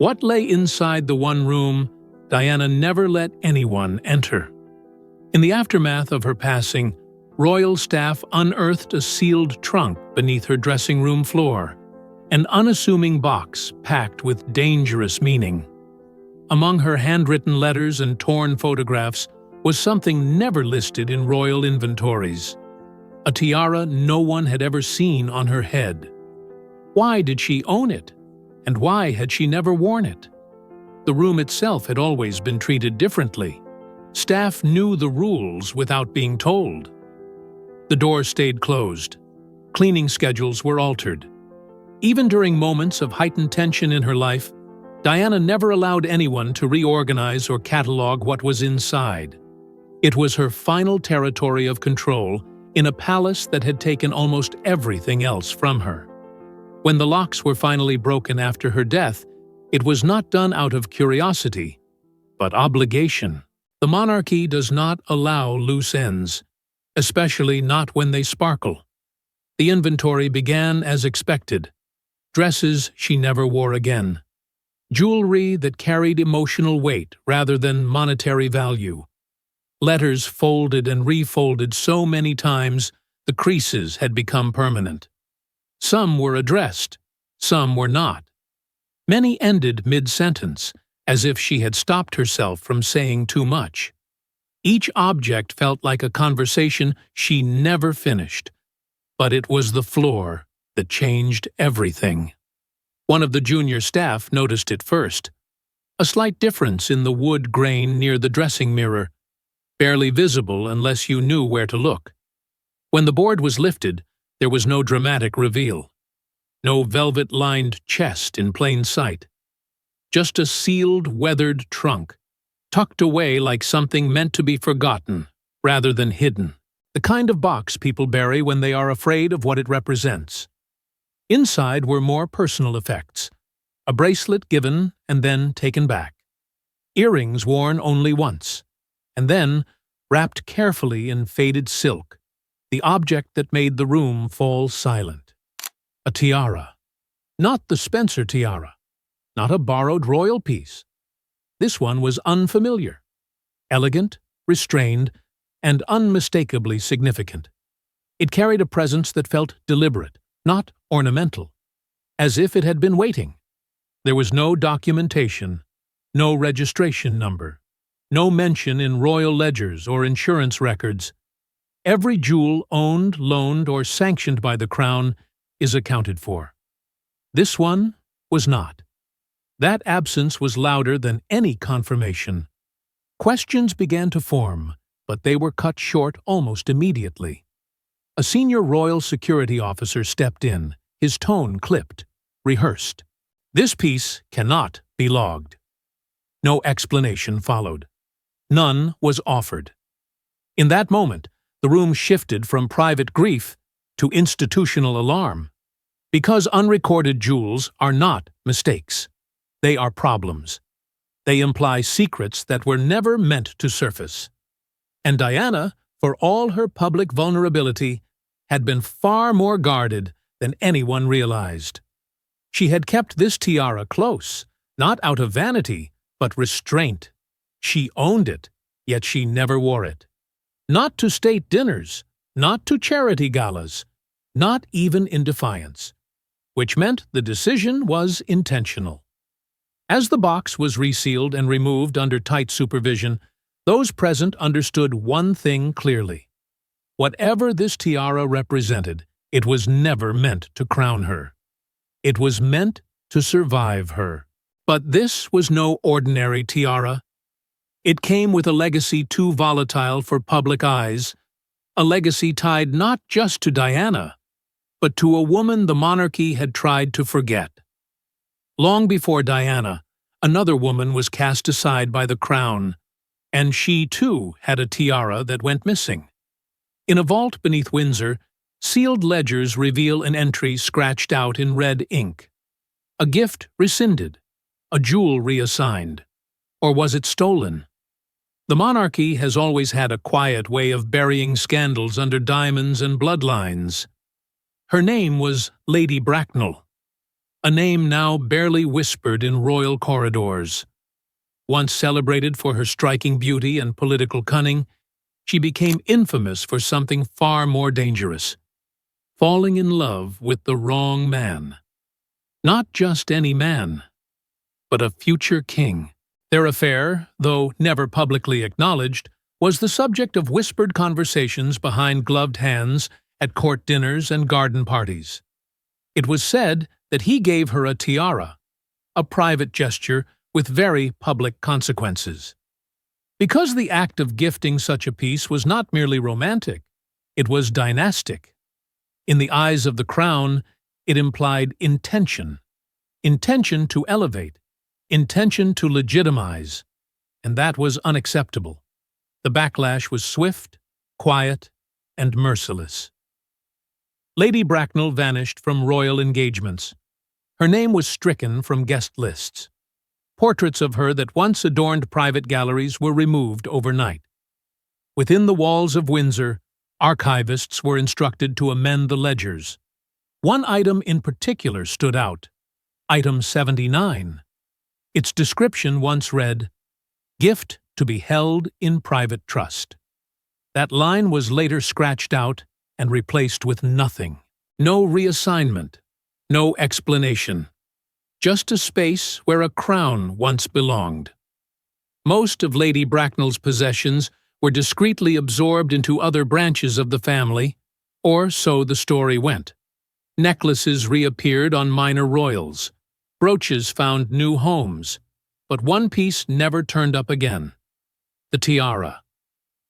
What lay inside the one room Diana never let anyone enter? In the aftermath of her passing, royal staff unearthed a sealed trunk beneath her dressing room floor, an unassuming box packed with dangerous meaning. Among her handwritten letters and torn photographs was something never listed in royal inventories: a tiara no one had ever seen on her head. Why did she own it? And why had she never worn it? The room itself had always been treated differently. Staff knew the rules without being told. The door stayed closed. Cleaning schedules were altered. Even during moments of heightened tension in her life, Diana never allowed anyone to reorganize or catalog what was inside. It was her final territory of control in a palace that had taken almost everything else from her. When the locks were finally broken after her death, it was not done out of curiosity, but obligation. The monarchy does not allow loose ends, especially not when they sparkle. The inventory began as expected: dresses she never wore again, jewelry that carried emotional weight rather than monetary value, letters folded and refolded so many times the creases had become permanent. Some were addressed, some were not. Many ended mid-sentence, as if she had stopped herself from saying too much. Each object felt like a conversation she never finished, but it was the floor that changed everything. One of the junior staff noticed it first: a slight difference in the wood grain near the dressing mirror, barely visible unless you knew where to look. When the board was lifted, there was no dramatic reveal. No velvet-lined chest in plain sight. Just a sealed, weathered trunk, tucked away like something meant to be forgotten rather than hidden. The kind of box people bury when they are afraid of what it represents. Inside were more personal effects: a bracelet given and then taken back, earrings worn only once, and then wrapped carefully in faded silk, the object that made the room fall silent. A tiara. Not the Spencer tiara. Not a borrowed royal piece. This one was unfamiliar, elegant, restrained, and unmistakably significant. It carried a presence that felt deliberate, not ornamental, as if it had been waiting. There was no documentation, no registration number, no mention in royal ledgers or insurance records. Every jewel owned, loaned, or sanctioned by the crown is accounted for. This one was not. That absence was louder than any confirmation. Questions began to form, but they were cut short almost immediately. A senior royal security officer stepped in, his tone clipped, rehearsed. This piece cannot be logged. No explanation followed. None was offered. In that moment, the room shifted from private grief to institutional alarm. Because unrecorded jewels are not mistakes. They are problems. They imply secrets that were never meant to surface. And Diana, for all her public vulnerability, had been far more guarded than anyone realized. She had kept this tiara close, not out of vanity, but restraint. She owned it, yet she never wore it. Not to state dinners, not to charity galas, not even in defiance, which meant the decision was intentional. As the box was resealed and removed under tight supervision, those present understood one thing clearly. Whatever this tiara represented, it was never meant to crown her. It was meant to survive her. But this was no ordinary tiara. It came with a legacy too volatile for public eyes, a legacy tied not just to Diana, but to a woman the monarchy had tried to forget. Long before Diana, another woman was cast aside by the crown, and she too had a tiara that went missing. In a vault beneath Windsor, sealed ledgers reveal an entry scratched out in red ink. A gift rescinded, a jewel reassigned. Or was it stolen? The monarchy has always had a quiet way of burying scandals under diamonds and bloodlines. Her name was Lady Braracknel. a name now barely whispered in royal corridors. Once celebrated for her striking beauty and political cunning, she became infamous for something far more dangerous: falling in love with the wrong man. Not just any man, but a future king. Their affair, though never publicly acknowledged, was the subject of whispered conversations behind gloved hands at court dinners and garden parties. It was said that he gave her a tiara, a private gesture with very public consequences. Because the act of gifting such a piece was not merely romantic, it was dynastic. In the eyes of the crown, it implied intention to elevate, intention to legitimize, and that was unacceptable. The backlash was swift, quiet, and merciless. Lady Braracknel vanished from royal engagements. Her name was stricken from guest lists. Portraits of her that once adorned private galleries were removed overnight. Within the walls of Windsor, archivists were instructed to amend the ledgers. One item in particular stood out: Item 79. Its description once read, "Gift to be held in private trust." That line was later scratched out and replaced with nothing. No reassignment, no explanation. Just a space where a crown once belonged. Most of Lady Braracknel's possessions were discreetly absorbed into other branches of the family, or so the story went. Necklaces reappeared on minor royals. Brooches found new homes, but one piece never turned up again: the tiara.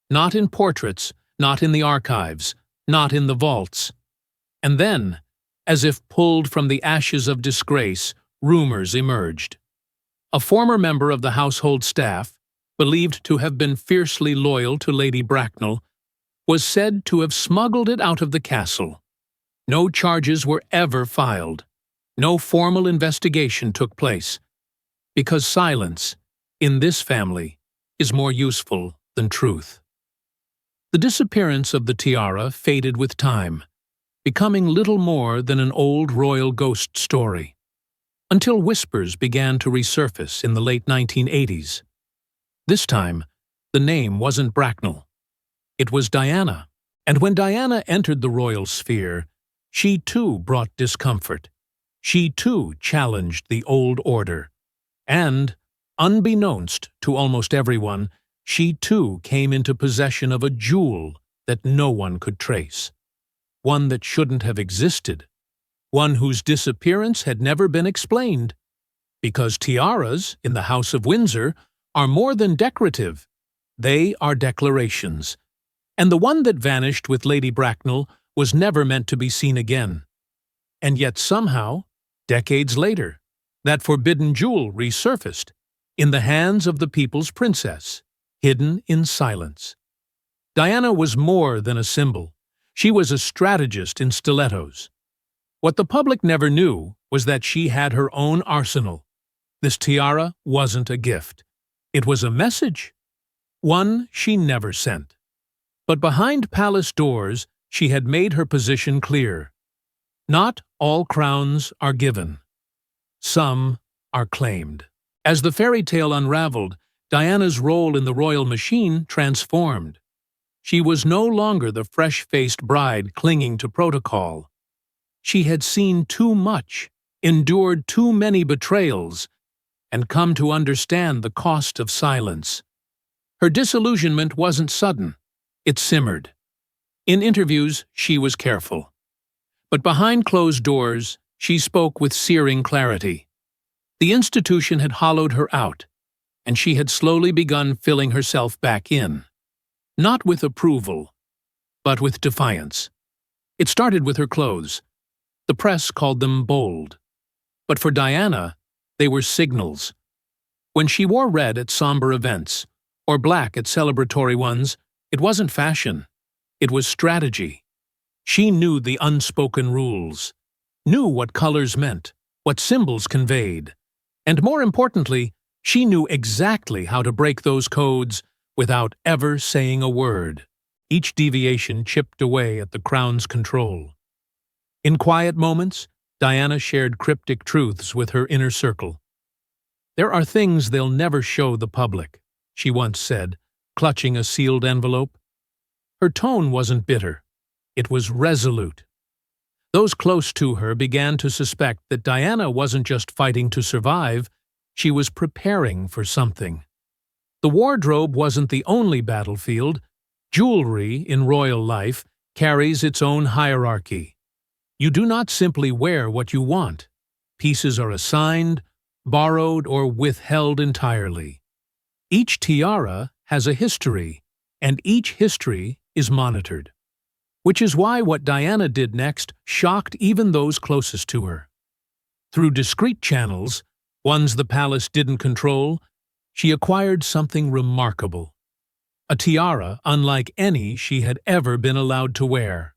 Not in portraits, not in the archives, not in the vaults. And then, as if pulled from the ashes of disgrace, rumors emerged. A former member of the household staff, believed to have been fiercely loyal to Lady Braracknel, was said to have smuggled it out of the castle. No charges were ever filed. No formal investigation took place, because silence, in this family, is more useful than truth. The disappearance of the tiara faded with time, becoming little more than an old royal ghost story, until whispers began to resurface in the late 1980s. This time, the name wasn't Braracknel. It was Diana, and when Diana entered the royal sphere, she too brought discomfort. She too challenged the old order. And, unbeknownst to almost everyone, she too came into possession of a jewel that no one could trace. One that shouldn't have existed. One whose disappearance had never been explained. Because tiaras, in the House of Windsor, are more than decorative. They are declarations. And the one that vanished with Lady Braracknel was never meant to be seen again. And yet somehow, decades later, that forbidden jewel resurfaced, in the hands of the people's princess, hidden in silence. Diana was more than a symbol. She was a strategist in stilettos. What the public never knew was that she had her own arsenal. This tiara wasn't a gift. It was a message. One she never sent. But behind palace doors, she had made her position clear. Not all crowns are given. Some are claimed. As the fairy tale unraveled, Diana's role in the royal machine transformed. She was no longer the fresh-faced bride clinging to protocol. She had seen too much, endured too many betrayals, and come to understand the cost of silence. Her disillusionment wasn't sudden. It simmered. In interviews, she was careful. But behind closed doors, she spoke with searing clarity. The institution had hollowed her out, and she had slowly begun filling herself back in. Not with approval, but with defiance. It started with her clothes. The press called them bold. But for Diana, they were signals. When she wore red at somber events, or black at celebratory ones, it wasn't fashion. It was strategy. She knew the unspoken rules, knew what colors meant, what symbols conveyed, and more importantly, she knew exactly how to break those codes without ever saying a word. Each deviation chipped away at the crown's control. In quiet moments, Diana shared cryptic truths with her inner circle. "There are things they'll never show the public," she once said, clutching a sealed envelope. Her tone wasn't bitter. It was resolute. Those close to her began to suspect that Diana wasn't just fighting to survive, she was preparing for something. The wardrobe wasn't the only battlefield. Jewelry in royal life carries its own hierarchy. You do not simply wear what you want. Pieces are assigned, borrowed, or withheld entirely. Each tiara has a history, and each history is monitored. Which is why what Diana did next shocked even those closest to her. Through discreet channels, ones the palace didn't control, she acquired something remarkable. A tiara unlike any she had ever been allowed to wear.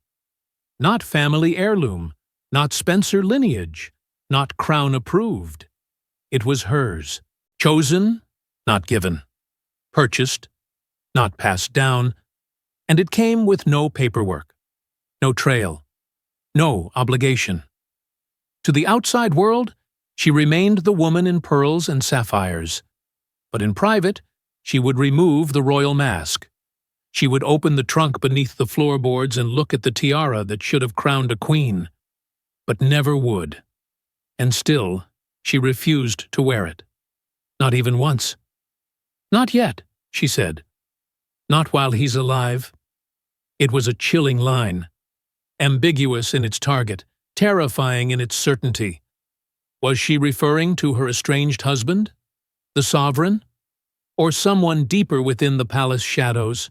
Not family heirloom, not Spencer lineage, not crown approved. It was hers. Chosen, not given. Purchased, not passed down. And it came with no paperwork. No trail. No obligation. To the outside world, she remained the woman in pearls and sapphires. But in private, she would remove the royal mask. She would open the trunk beneath the floorboards and look at the tiara that should have crowned a queen, but never would. And still, she refused to wear it. Not even once. "Not yet," she said. "Not while he's alive." It was a chilling line. Ambiguous in its target, terrifying in its certainty. Was she referring to her estranged husband? The sovereign? Or someone deeper within the palace shadows?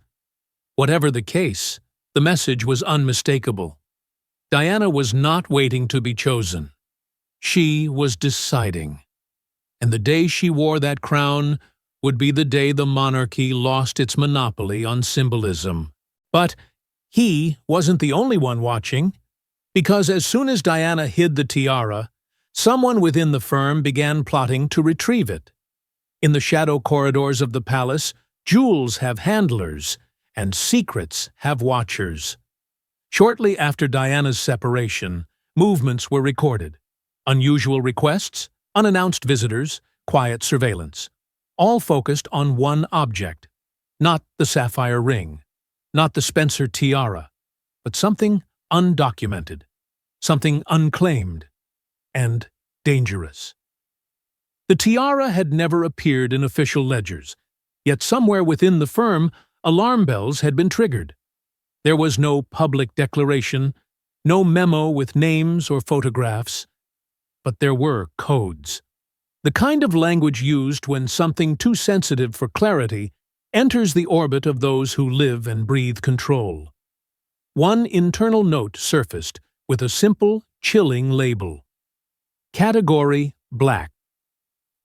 Whatever the case, the message was unmistakable. Diana was not waiting to be chosen. She was deciding. And the day she wore that crown would be the day the monarchy lost its monopoly on symbolism. But he wasn't the only one watching, because as soon as Diana hid the tiara, someone within the firm began plotting to retrieve it. In the shadow corridors of the palace, jewels have handlers, and secrets have watchers. Shortly after Diana's separation, movements were recorded. Unusual requests, unannounced visitors, quiet surveillance. All focused on one object. Not the sapphire ring. Not the Spencer tiara, but something undocumented, something unclaimed, and dangerous. The tiara had never appeared in official ledgers, yet somewhere within the firm, alarm bells had been triggered. There was no public declaration, no memo with names or photographs, but there were codes. The kind of language used when something too sensitive for clarity enters the orbit of those who live and breathe control. One internal note surfaced with a simple, chilling label. Category Black.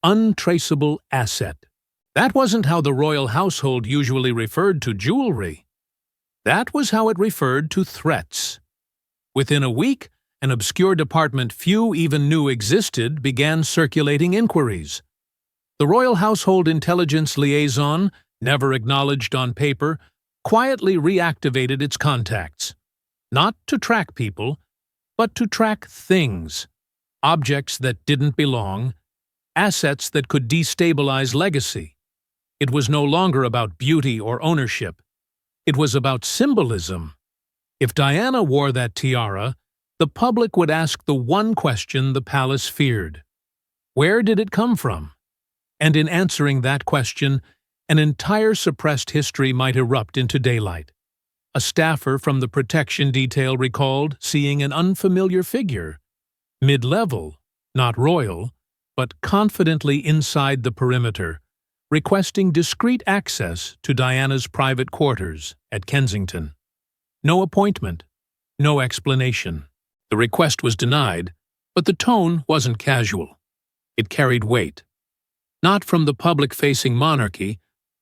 Untraceable asset. That wasn't how the royal household usually referred to jewelry. That was how it referred to threats. Within a week, an obscure department few even knew existed began circulating inquiries. The royal household intelligence liaison, never acknowledged on paper, quietly reactivated its contacts. Not to track people, but to track things. Objects that didn't belong, assets that could destabilize legacy. It was no longer about beauty or ownership. It was about symbolism. If Diana wore that tiara, the public would ask the one question the palace feared. Where did it come from? And in answering that question, an entire suppressed history might erupt into daylight. A staffer from the protection detail recalled seeing an unfamiliar figure, mid-level, not royal, but confidently inside the perimeter, requesting discreet access to Diana's private quarters at Kensington. No appointment, no explanation. The request was denied, but the tone wasn't casual. It carried weight. Not from the public-facing monarchy,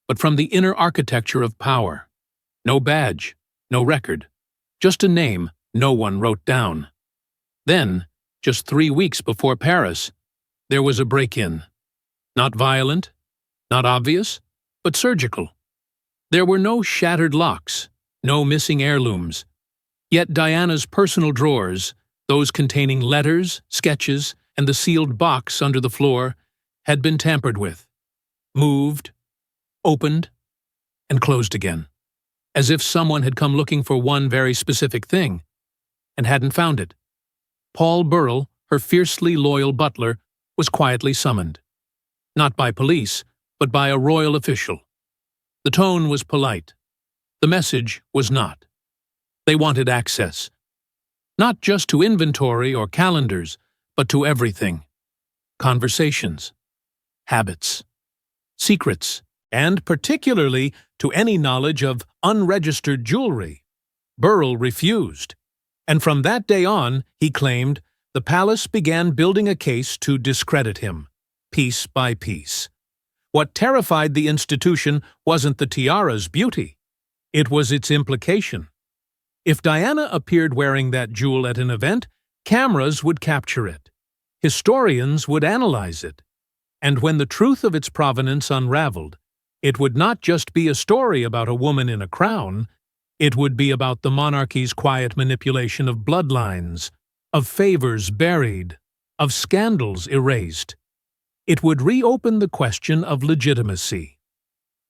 but from the inner architecture of power. No badge, no record, just a name no one wrote down. Then, just 3 weeks before Paris, there was a break-in. Not violent, not obvious, but surgical. There were no shattered locks, no missing heirlooms. Yet Diana's personal drawers, those containing letters, sketches, and the sealed box under the floor, had been tampered with, moved, opened, and closed again, as if someone had come looking for one very specific thing and hadn't found it. Paul Burrell, her fiercely loyal butler, was quietly summoned. Not by police, but by a royal official. The tone was polite. The message was not. They wanted access. Not just to inventory or calendars, but to everything. Conversations, habits, secrets, and particularly to any knowledge of unregistered jewelry. Burrell refused, and from that day on, he claimed, the palace began building a case to discredit him, piece by piece. What terrified the institution wasn't the tiara's beauty. It was its implication. If Diana appeared wearing that jewel at an event, cameras would capture it. Historians would analyze it. And when the truth of its provenance unraveled, it would not just be a story about a woman in a crown, it would be about the monarchy's quiet manipulation of bloodlines, of favors buried, of scandals erased. It would reopen the question of legitimacy.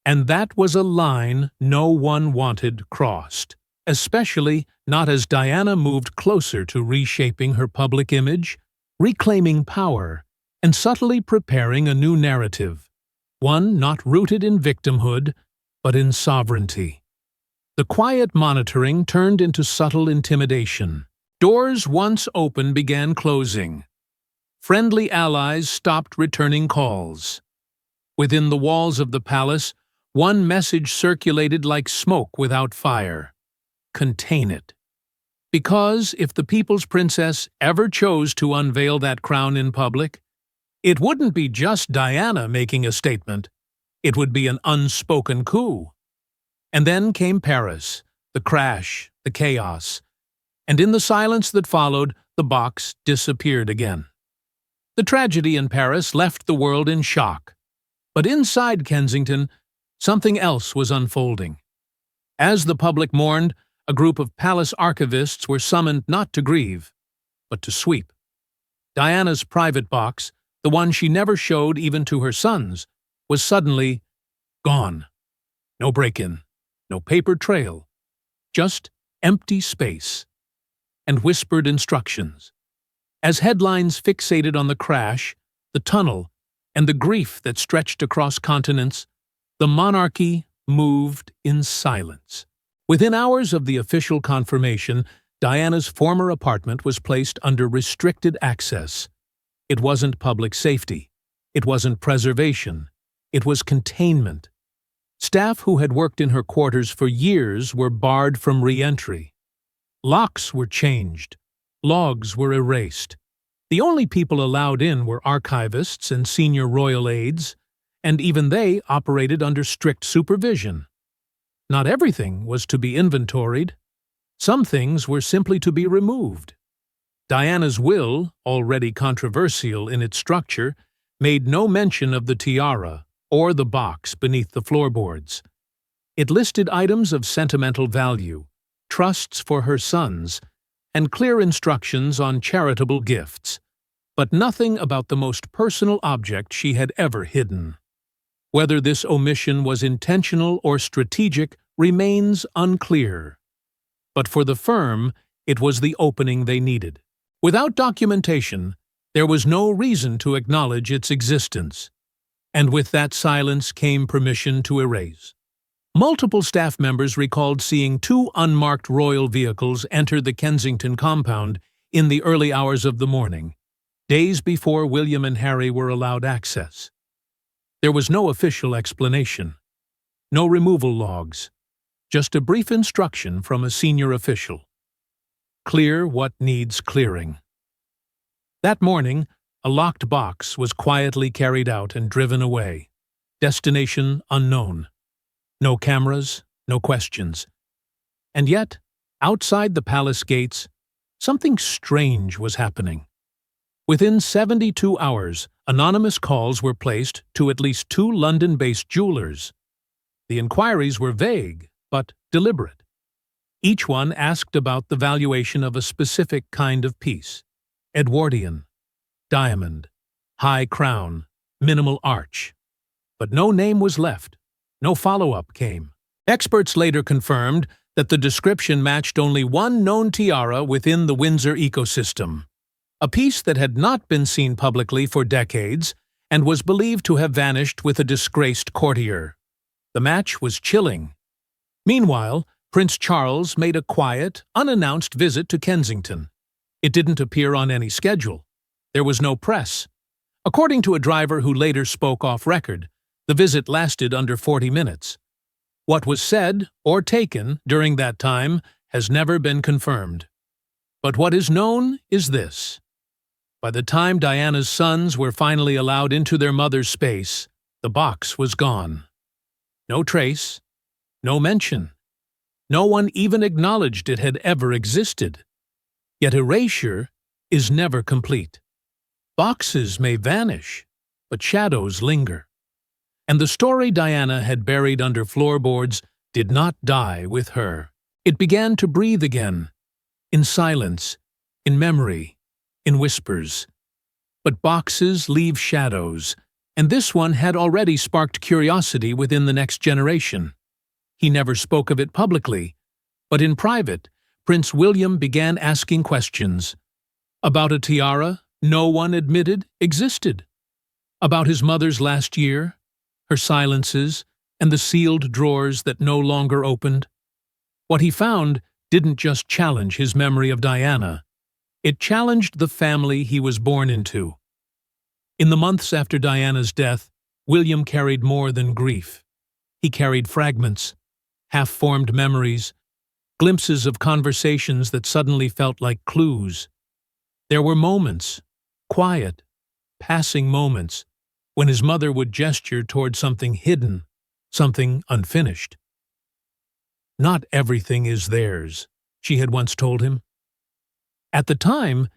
And that was a line no one wanted crossed, especially not as Diana moved closer to reshaping her public image, reclaiming power, and subtly preparing a new narrative, one not rooted in victimhood, but in sovereignty. The quiet monitoring turned into subtle intimidation. Doors once open began closing. Friendly allies stopped returning calls. Within the walls of the palace, one message circulated like smoke without fire. Contain it. Because if the people's princess ever chose to unveil that crown in public, it wouldn't be just Diana making a statement. It would be an unspoken coup. And then came Paris, the crash, the chaos, and in the silence that followed, the box disappeared again. The tragedy in Paris left the world in shock. But inside Kensington, something else was unfolding. As the public mourned, a group of palace archivists were summoned not to grieve, but to sweep. Diana's private box, the one she never showed even to her sons, was suddenly gone. No break-in, no paper trail, just empty space and whispered instructions. As headlines fixated on the crash, the tunnel, and the grief that stretched across continents, the monarchy moved in silence. Within hours of the official confirmation, Diana's former apartment was placed under restricted access. It wasn't public safety. It wasn't preservation. It was containment. Staff who had worked in her quarters for years were barred from re-entry. Locks were changed. Logs were erased. The only people allowed in were archivists and senior royal aides, and even they operated under strict supervision. Not everything was to be inventoried. Some things were simply to be removed. Diana's will, already controversial in its structure, made no mention of the tiara or the box beneath the floorboards. It listed items of sentimental value, trusts for her sons, and clear instructions on charitable gifts, but nothing about the most personal object she had ever hidden. Whether this omission was intentional or strategic remains unclear. But for the firm, it was the opening they needed. Without documentation, there was no reason to acknowledge its existence. And with that silence came permission to erase. Multiple staff members recalled seeing 2 unmarked royal vehicles enter the Kensington compound in the early hours of the morning, days before William and Harry were allowed access. There was no official explanation, no removal logs, just a brief instruction from a senior official. Clear what needs clearing. That morning, a locked box was quietly carried out and driven away. Destination unknown. No cameras, no questions. And yet, outside the palace gates, something strange was happening. Within 72 hours, anonymous calls were placed to at least 2 London-based jewelers. The inquiries were vague, but deliberate. Each one asked about the valuation of a specific kind of piece: Edwardian, diamond, high crown, minimal arch. But no name was left. No follow-up came. Experts later confirmed that the description matched only one known tiara within the Windsor ecosystem, a piece that had not been seen publicly for decades and was believed to have vanished with a disgraced courtier. The match was chilling. Meanwhile, Prince Charles made a quiet, unannounced visit to Kensington. It didn't appear on any schedule. There was no press. According to a driver who later spoke off record, the visit lasted under 40 minutes. What was said or taken during that time has never been confirmed. But what is known is this: by the time Diana's sons were finally allowed into their mother's space, the box was gone. No trace, no mention. No one even acknowledged it had ever existed. Yet erasure is never complete. Boxes may vanish, but shadows linger. And the story Diana had buried under floorboards did not die with her. It began to breathe again, in silence, in memory, in whispers. But boxes leave shadows, and this one had already sparked curiosity within the next generation. He never spoke of it publicly, but in private, Prince William began asking questions. About a tiara no one admitted existed. About his mother's last year, her silences, and the sealed drawers that no longer opened. What he found didn't just challenge his memory of Diana. It challenged the family he was born into. In the months after Diana's death, William carried more than grief. He carried fragments, half-formed memories, glimpses of conversations that suddenly felt like clues. There were moments, quiet, passing moments, when his mother would gesture toward something hidden, something unfinished. "Not everything is theirs," she had once told him. At the time,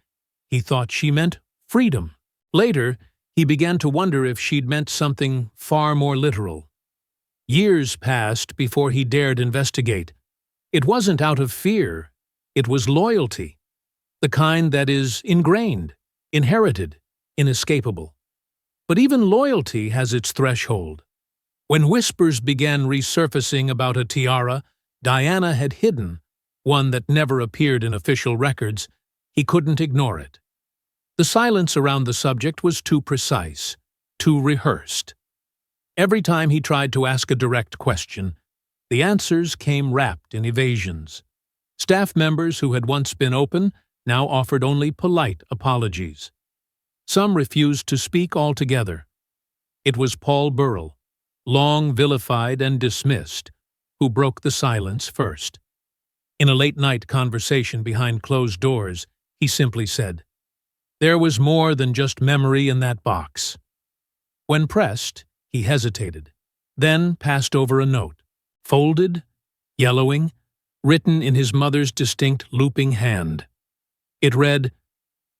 he thought she meant freedom. Later, he began to wonder if she'd meant something far more literal. Years passed before he dared investigate. It wasn't out of fear, it was loyalty, the kind that is ingrained, inherited, inescapable. But even loyalty has its threshold. When whispers began resurfacing about a tiara Diana had hidden, one that never appeared in official records, he couldn't ignore it. The silence around the subject was too precise, too rehearsed. Every time he tried to ask a direct question, the answers came wrapped in evasions. Staff members who had once been open now offered only polite apologies. Some refused to speak altogether. It was Paul Burrell, long vilified and dismissed, who broke the silence first. In a late-night conversation behind closed doors, he simply said, "There was more than just memory in that box." When pressed, he hesitated, then passed over a note, folded, yellowing, written in his mother's distinct looping hand. It read,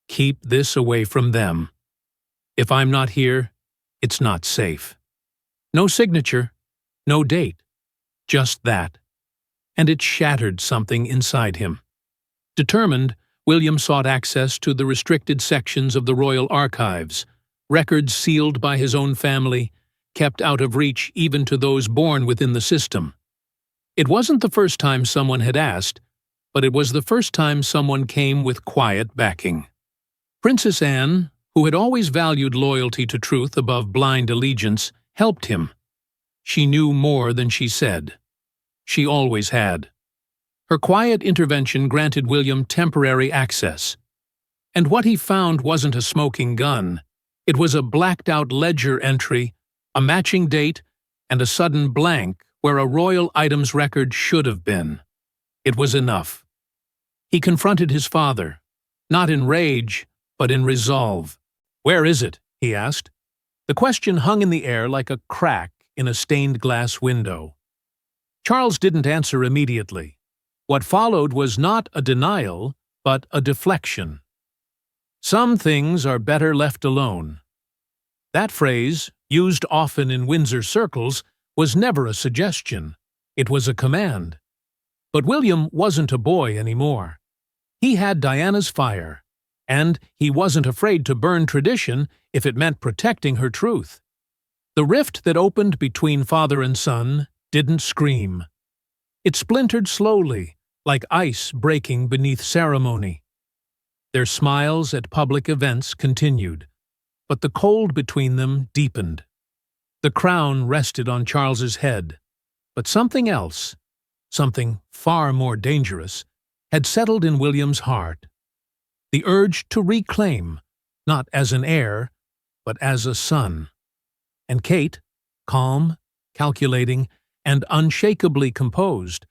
"Keep this away from them. If I'm not here, it's not safe." No signature, no date, just that. And it shattered something inside him. Determined, William sought access to the restricted sections of the Royal Archives, records sealed by his own family, kept out of reach even to those born within the system. It wasn't the first time someone had asked, but it was the first time someone came with quiet backing. Princess Anne, who had always valued loyalty to truth above blind allegiance, helped him. She knew more than she said. She always had. Her quiet intervention granted William temporary access. And what he found wasn't a smoking gun. It was a blacked-out ledger entry, a matching date, and a sudden blank where a royal items record should have been. It was enough. He confronted his father, not in rage, but in resolve. "Where is it?" he asked. The question hung in the air like a crack in a stained glass window. Charles didn't answer immediately. What followed was not a denial, but a deflection. "Some things are better left alone." That phrase, used often in Windsor circles, was never a suggestion. It was a command. But William wasn't a boy anymore. He had Diana's fire, and he wasn't afraid to burn tradition if it meant protecting her truth. The rift that opened between father and son didn't scream. It splintered slowly, like ice breaking beneath ceremony. Their smiles at public events continued, but the cold between them deepened. The crown rested on Charles's head, but something else, something far more dangerous, had settled in William's heart. The urge to reclaim, not as an heir, but as a son. And Kate, calm, calculating, and unshakably composed,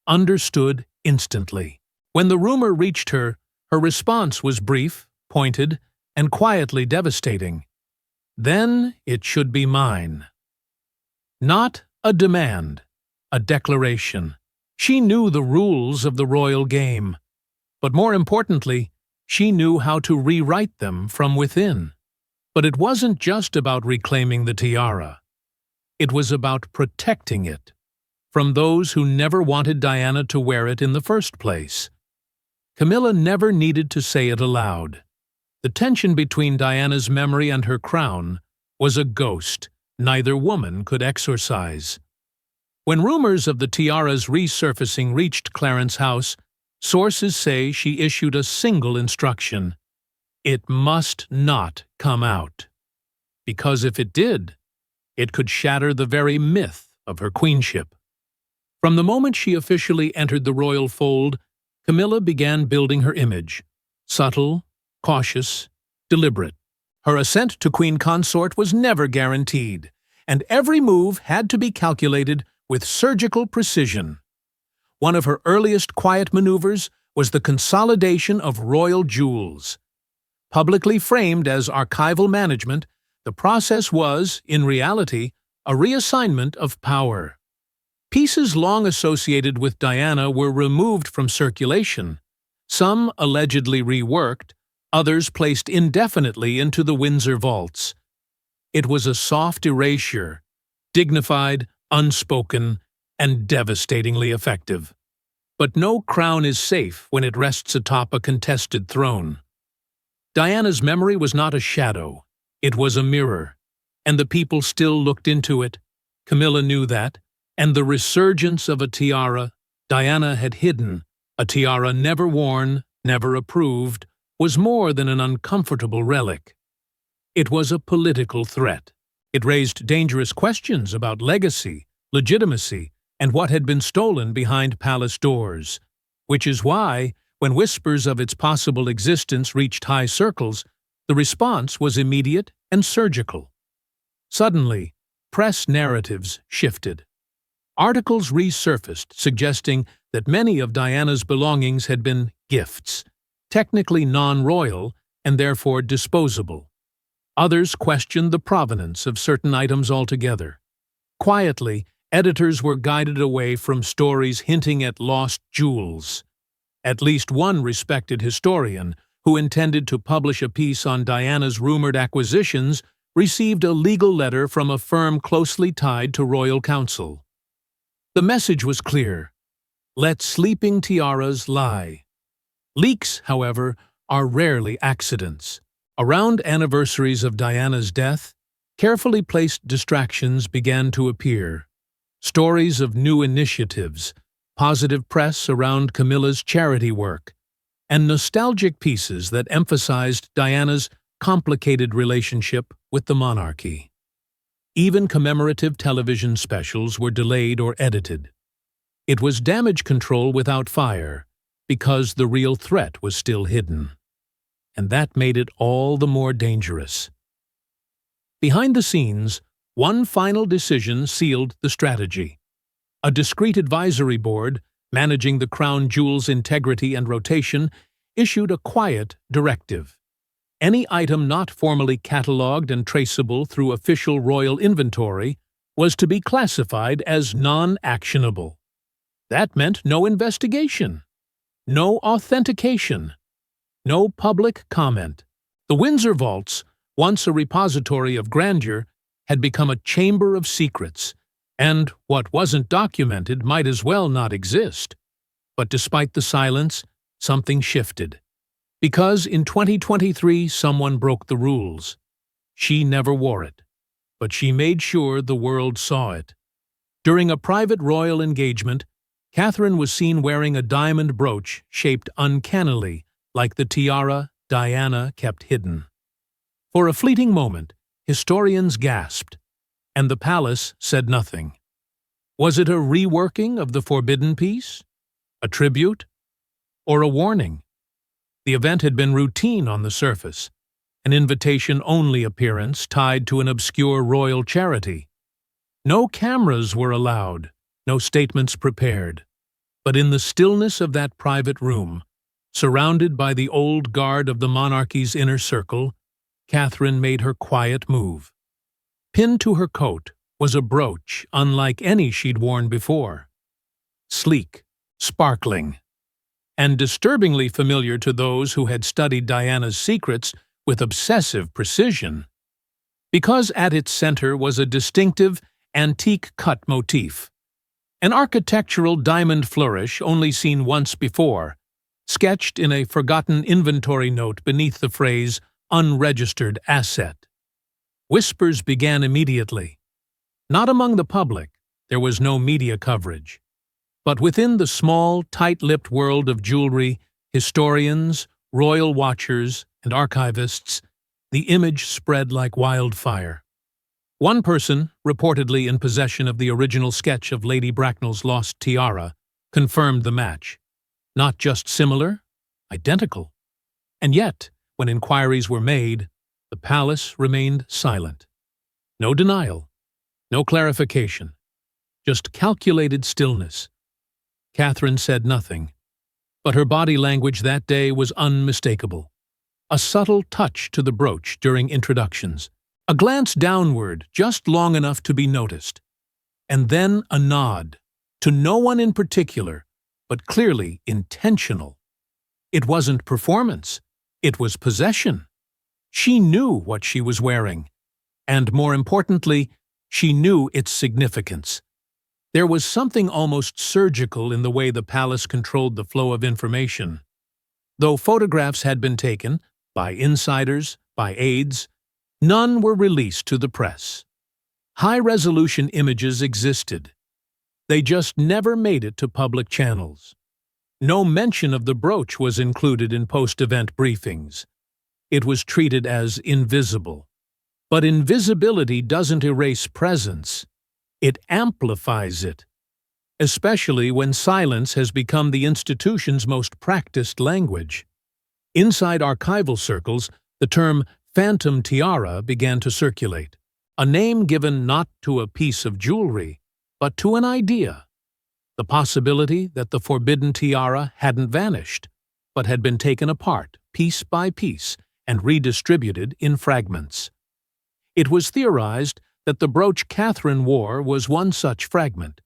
understood instantly. When the rumor reached her, her response was brief, pointed, and quietly devastating. Then it should be mine. Not a demand, a declaration. She knew the rules of the royal game, but more importantly, she knew how to rewrite them from within. But it wasn't just about reclaiming the tiara. It was about protecting it from those who never wanted Diana to wear it in the first place. Camilla never needed to say it aloud. The tension between Diana's memory and her crown was a ghost neither woman could exorcise. When rumors of the tiara's resurfacing reached Clarence's house, sources say she issued a single instruction: it must not come out. Because if it did, it could shatter the very myth of her queenship. From the moment she officially entered the royal fold, Camilla began building her image. Subtle, cautious, deliberate. Her ascent to queen consort was never guaranteed, and every move had to be calculated with surgical precision. One of her earliest quiet maneuvers was the consolidation of royal jewels. Publicly framed as archival management, the process was, in reality, a reassignment of power. Pieces long associated with Diana were removed from circulation, some allegedly reworked, others placed indefinitely into the Windsor vaults. It was a soft erasure, dignified, unspoken, and devastatingly effective. But no crown is safe when it rests atop a contested throne. Diana's memory was not a shadow, it was a mirror, and the people still looked into it. Camilla knew that, and the resurgence of a tiara Diana had hidden, a tiara never worn, never approved, was more than an uncomfortable relic. It was a political threat. It raised dangerous questions about legacy, legitimacy, and what had been stolen behind palace doors, which is why, when whispers of its possible existence reached high circles, the response was immediate and surgical. Suddenly, press narratives shifted. Articles resurfaced suggesting that many of Diana's belongings had been gifts, technically non-royal and therefore disposable. Others questioned the provenance of certain items altogether. Quietly, editors were guided away from stories hinting at lost jewels. At least one respected historian, who intended to publish a piece on Diana's rumored acquisitions, received a legal letter from a firm closely tied to royal counsel. The message was clear: let sleeping tiaras lie. Leaks, however, are rarely accidents. Around anniversaries of Diana's death, carefully placed distractions began to appear. Stories of new initiatives, positive press around Camilla's charity work, and nostalgic pieces that emphasized Diana's complicated relationship with the monarchy. Even commemorative television specials were delayed or edited. It was damage control without fire, because the real threat was still hidden. And that made it all the more dangerous. Behind the scenes, one final decision sealed the strategy. A discreet advisory board, managing the crown jewel's integrity and rotation, issued a quiet directive. Any item not formally catalogued and traceable through official royal inventory was to be classified as non-actionable. That meant no investigation, no authentication, no public comment. The Windsor vaults, once a repository of grandeur, had become a chamber of secrets, and what wasn't documented might as well not exist. But despite the silence, something shifted. Because in 2023 someone broke the rules. She never wore it, but she made sure the world saw it. During a private royal engagement, Catherine was seen wearing a diamond brooch shaped uncannily like the tiara Diana kept hidden. For a fleeting moment, historians gasped, and the palace said nothing. Was it a reworking of the forbidden piece? A tribute? Or a warning? The event had been routine on the surface, an invitation-only appearance tied to an obscure royal charity. No cameras were allowed, no statements prepared. But in the stillness of that private room, surrounded by the old guard of the monarchy's inner circle, Catherine made her quiet move. Pinned to her coat was a brooch unlike any she'd worn before. Sleek, sparkling, and disturbingly familiar to those who had studied Diana's secrets with obsessive precision. Because at its center was a distinctive, antique-cut motif, an architectural diamond flourish only seen once before, sketched in a forgotten inventory note beneath the phrase "unregistered asset." Whispers began immediately. Not among the public, there was no media coverage. But within the small, tight-lipped world of jewelry, historians, royal watchers, and archivists, the image spread like wildfire. One person, reportedly in possession of the original sketch of Lady Braracknel's lost tiara, confirmed the match. Not just similar, identical. And yet, when inquiries were made, the palace remained silent. No denial, no clarification, just calculated stillness. Catherine said nothing, but her body language that day was unmistakable. A subtle touch to the brooch during introductions, a glance downward just long enough to be noticed, and then a nod, to no one in particular, but clearly intentional. It wasn't performance, it was possession. She knew what she was wearing, and more importantly, she knew its significance. There was something almost surgical in the way the palace controlled the flow of information. Though photographs had been taken, by insiders, by aides, none were released to the press. High-resolution images existed. They just never made it to public channels. No mention of the brooch was included in post-event briefings. It was treated as invisible. But invisibility doesn't erase presence. It amplifies it, especially when silence has become the institution's most practiced language. Inside archival circles, the term phantom tiara began to circulate, a name given not to a piece of jewelry, but to an idea. The possibility that the forbidden tiara hadn't vanished, but had been taken apart, piece by piece, and redistributed in fragments. It was theorized that the brooch Catherine wore was one such fragment,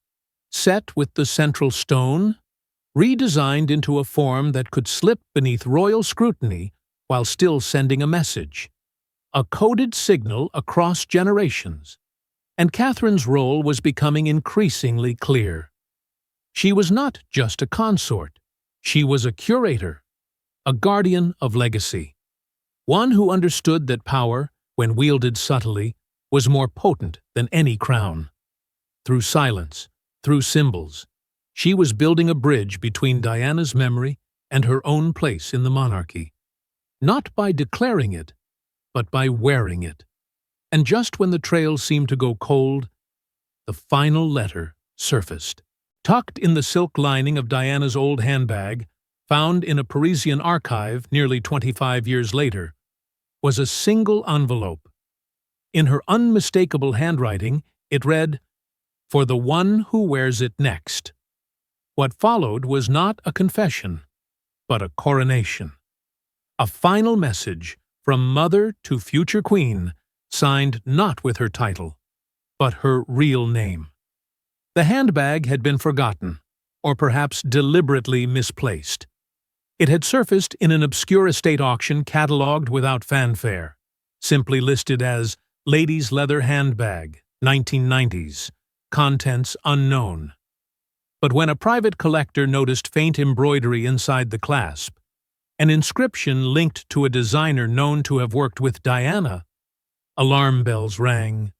set with the central stone, redesigned into a form that could slip beneath royal scrutiny while still sending a message, a coded signal across generations. And Catherine's role was becoming increasingly clear. She was not just a consort, she was a curator, a guardian of legacy, one who understood that power, when wielded subtly, was more potent than any crown. Through silence, through symbols, she was building a bridge between Diana's memory and her own place in the monarchy. Not by declaring it, but by wearing it. And just when the trail seemed to go cold, the final letter surfaced. Tucked in the silk lining of Diana's old handbag, found in a Parisian archive nearly 25 years later, was a single envelope. In her unmistakable handwriting, it read, "For the one who wears it next." What followed was not a confession, but a coronation. A final message from mother to future queen, signed not with her title, but her real name. The handbag had been forgotten, or perhaps deliberately misplaced. It had surfaced in an obscure estate auction catalogued without fanfare, simply listed as Ladies' Leather Handbag, 1990s, contents unknown. But when a private collector noticed faint embroidery inside the clasp, an inscription linked to a designer known to have worked with Diana, alarm bells rang.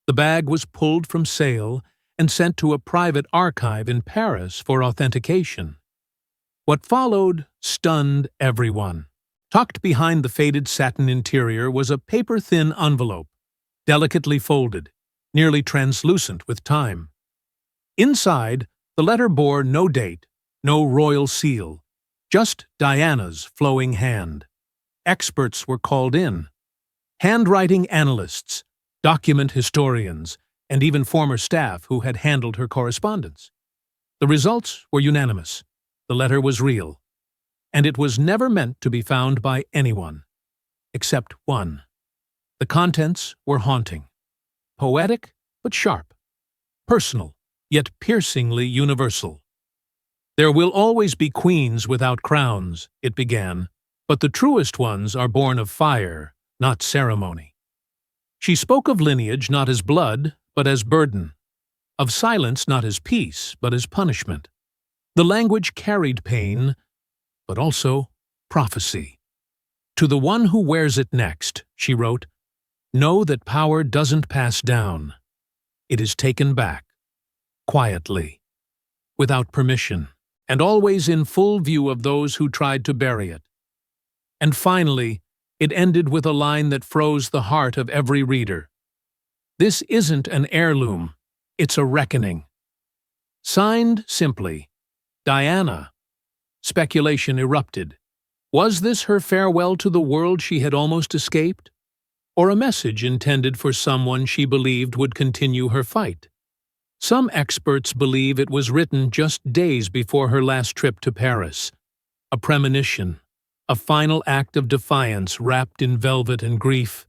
The bag was pulled from sale and sent to a private archive in Paris for authentication. What followed stunned everyone. Tucked behind the faded satin interior was a paper-thin envelope, delicately folded, nearly translucent with time. Inside, the letter bore no date, no royal seal, just Diana's flowing hand. Experts were called in. Handwriting analysts, document historians, and even former staff who had handled her correspondence. The results were unanimous. The letter was real, and it was never meant to be found by anyone, except one. The contents were haunting, poetic but sharp, personal yet piercingly universal. "There will always be queens without crowns," it began, "but the truest ones are born of fire, not ceremony." She spoke of lineage not as blood, but as burden, of silence not as peace, but as punishment. The language carried pain, but also prophecy. "To the one who wears it next," she wrote, "know that power doesn't pass down. It is taken back, quietly, without permission, and always in full view of those who tried to bury it." And finally, it ended with a line that froze the heart of every reader. "This isn't an heirloom, it's a reckoning." Signed simply, Diana. Speculation erupted. Was this her farewell to the world she had almost escaped? Or a message intended for someone she believed would continue her fight? Some experts believe it was written just days before her last trip to Paris, a premonition, a final act of defiance wrapped in velvet and grief.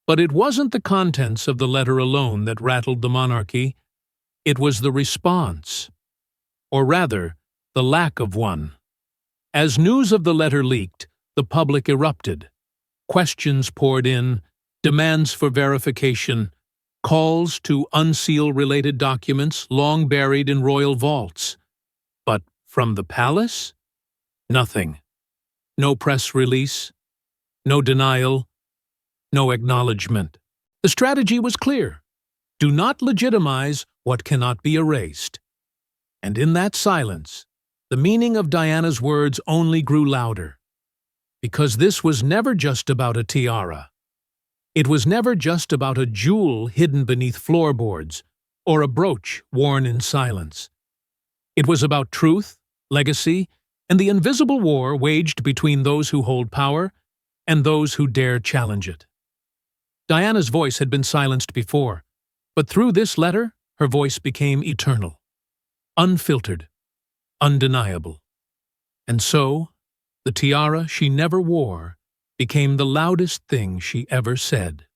But it wasn't the contents of the letter alone that rattled the monarchy. It was the response, or rather, the lack of one. As news of the letter leaked, the public erupted. Questions poured in, demands for verification, calls to unseal related documents long buried in royal vaults. But from the palace? Nothing. No press release, no denial, no acknowledgement. The strategy was clear. Do not legitimize what cannot be erased. And in that silence, the meaning of Diana's words only grew louder. Because this was never just about a tiara. It was never just about a jewel hidden beneath floorboards or a brooch worn in silence. It was about truth, legacy, and the invisible war waged between those who hold power and those who dare challenge it. Diana's voice had been silenced before, but through this letter, her voice became eternal, unfiltered, undeniable. And so, the tiara she never wore became the loudest thing she ever said.